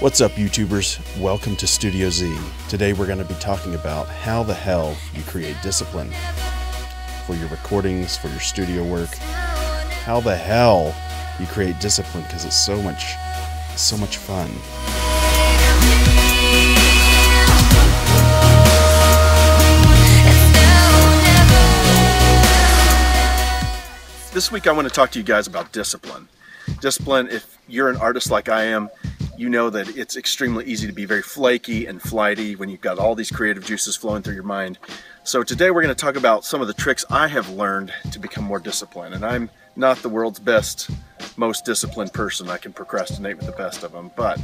What's up, YouTubers? Welcome to Studio Z. Today we're going to be talking about how the hell you create discipline for your recordings, for your studio work. How the hell you create discipline, because it's so much fun. This week I want to talk to you guys about discipline. Discipline, if you're an artist like I am, you know that it's extremely easy to be very flaky and flighty when you've got all these creative juices flowing through your mind. So today we're going to talk about some of the tricks I have learned to become more disciplined. And I'm not the world's best, most disciplined person. I can procrastinate with the best of them, but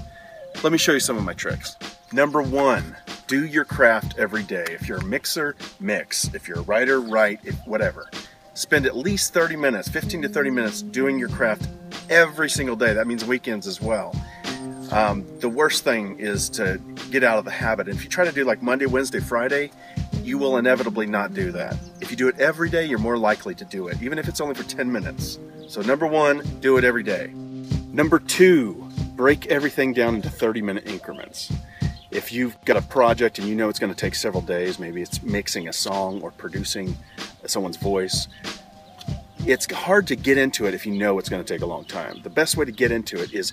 let me show you some of my tricks. Number one, do your craft every day. If you're a mixer, mix. If you're a writer, write, whatever. Spend at least 30 minutes, 15 to 30 minutes doing your craft every single day. That means weekends as well. The worst thing is to get out of the habit. And if you try to do like Monday, Wednesday, Friday, you will inevitably not do that. If you do it every day, you're more likely to do it, even if it's only for 10 minutes. So number one, do it every day. Number two, break everything down into 30-minute increments. If you've got a project and you know it's going to take several days, maybe it's mixing a song or producing someone's voice, it's hard to get into it if you know it's going to take a long time. The best way to get into it is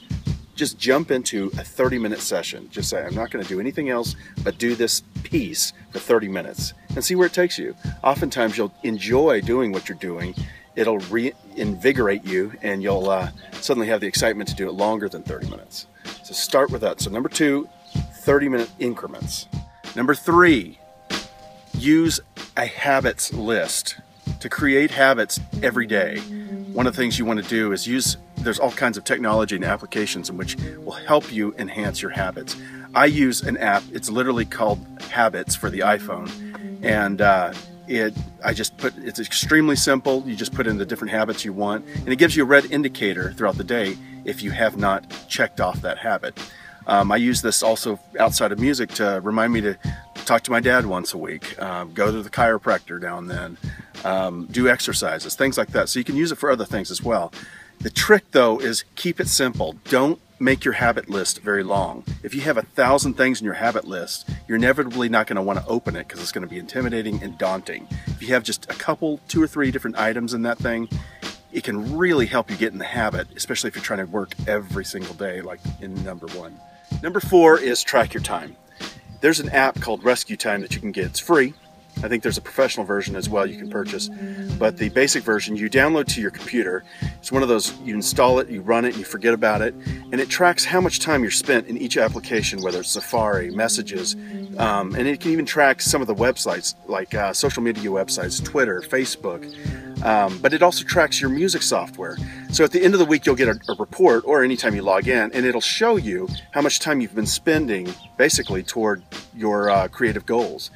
just jump into a 30-minute session. Just say, I'm not going to do anything else but do this piece for 30 minutes and see where it takes you. Oftentimes you'll enjoy doing what you're doing. It'll reinvigorate you and you'll suddenly have the excitement to do it longer than 30 minutes. So start with that. So number two, 30-minute increments. Number three, use a habits list to create habits every day. One of the things you want to do is there's all kinds of technology and applications in which will help you enhance your habits. I use an app, it's literally called Habits for the iPhone, and it's extremely simple. You just put in the different habits you want, and it gives you a red indicator throughout the day if you have not checked off that habit. I use this also outside of music to remind me to talk to my dad once a week, go to the chiropractor now and then, do exercises, things like that. So you can use it for other things as well. The trick though is keep it simple. Don't make your habit list very long. If you have 1,000 things in your habit list, you're inevitably not going to want to open it because it's going to be intimidating and daunting. If you have just a couple, 2 or 3 different items in that thing, it can really help you get in the habit, especially if you're trying to work every single day, like in number one. Number four is track your time. There's an app called Rescue Time that you can get. It's free. I think there's a professional version as well you can purchase, but the basic version you download to your computer. It's one of those, you install it, you run it, and you forget about it, and it tracks how much time you're spent in each application, whether it's Safari, Messages, and it can even track some of the websites, like social media websites, Twitter, Facebook, but it also tracks your music software. So at the end of the week you'll get a report, or anytime you log in, and it'll show you how much time you've been spending basically toward your creative goals.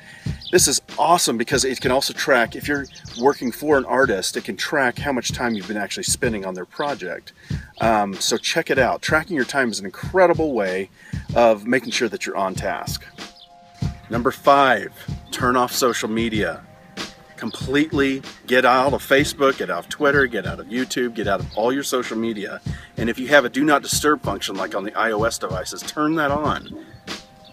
This is awesome because it can also track, if you're working for an artist, it can track how much time you've been actually spending on their project. So check it out. Tracking your time is an incredible way of making sure that you're on task. Number five, turn off social media. Completely get out of Facebook, get out of Twitter, get out of YouTube, get out of all your social media. And if you have a do not disturb function like on the iOS devices, turn that on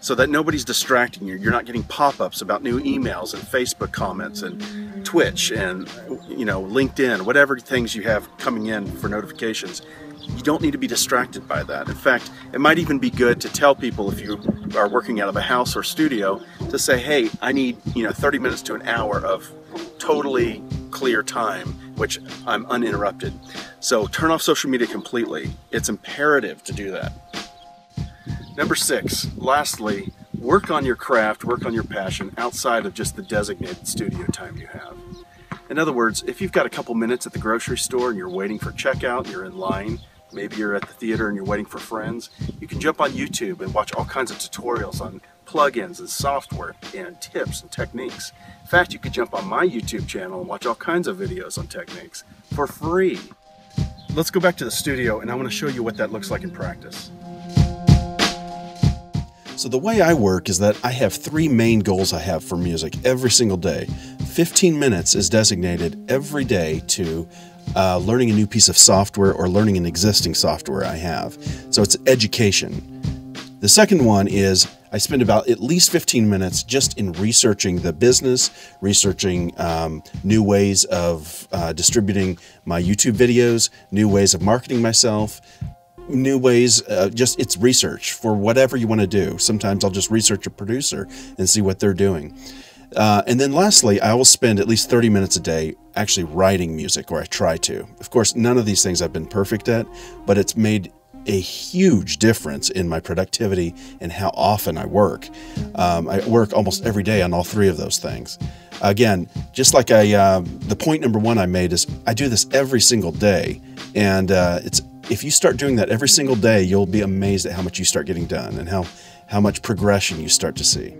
so that nobody's distracting you. You're not getting pop-ups about new emails and Facebook comments and Twitch and LinkedIn, whatever things you have coming in for notifications. You don't need to be distracted by that. In fact, it might even be good to tell people, if you are working out of a house or studio, to say, hey, I need 30 minutes to an hour of totally clear time, which I'm uninterrupted. So turn off social media completely. It's imperative to do that. Number six, lastly, work on your craft, work on your passion outside of just the designated studio time you have. In other words, if you've got a couple minutes at the grocery store and you're waiting for checkout, you're in line, maybe you're at the theater and you're waiting for friends, you can jump on YouTube and watch all kinds of tutorials on plugins and software and tips and techniques. In fact, you could jump on my YouTube channel and watch all kinds of videos on techniques for free. Let's go back to the studio and I want to show you what that looks like in practice. So the way I work is that I have 3 main goals I have for music every single day. 15 minutes is designated every day to learning a new piece of software or learning an existing software I have. So it's education. The second one is I spend about at least 15 minutes just in researching the business, researching new ways of distributing my YouTube videos, new ways of marketing myself, new ways, just it's research for whatever you want to do. Sometimes I'll just research a producer and see what they're doing. And then lastly, I will spend at least 30 minutes a day actually writing music, or I try to. Of course, none of these things I've been perfect at, but it's made a huge difference in my productivity and how often I work. I work almost every day on all three of those things. Again, just like the point number one I made is I do this every single day, and if you start doing that every single day, you'll be amazed at how much you start getting done and how much progression you start to see.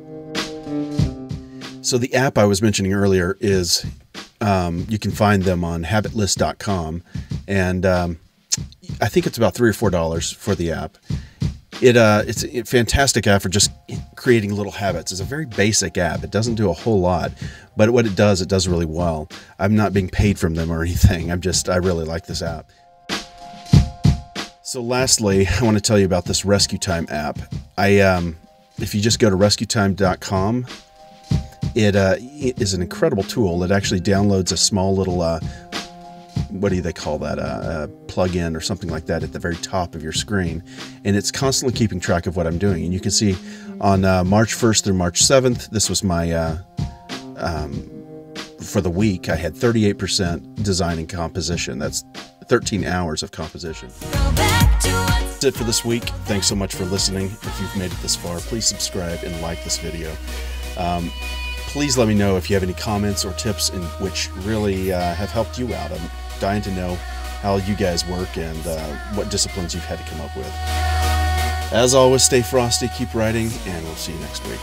So the app I was mentioning earlier is, you can find them on habitlist.com, and I think it's about $3 or $4 for the app. It's a fantastic app for just creating little habits. It's a very basic app. It doesn't do a whole lot, but what it does really well. I'm not being paid from them or anything. I really like this app. So lastly, I want to tell you about this Rescue Time app. If you just go to rescuetime.com, it is an incredible tool. It actually downloads a small little, what do they call that? A plug-in or something like that at the very top of your screen. And it's constantly keeping track of what I'm doing. And you can see on March 1st through March 7th, this was my, for the week, I had 38% design and composition. That's 13 hours of composition. That's it for this week. Thanks so much for listening. If you've made it this far, please subscribe and like this video. Please let me know if you have any comments or tips in which really have helped you out. I'm dying to know how you guys work and what disciplines you've had to come up with. As always, stay frosty, keep writing, and we'll see you next week.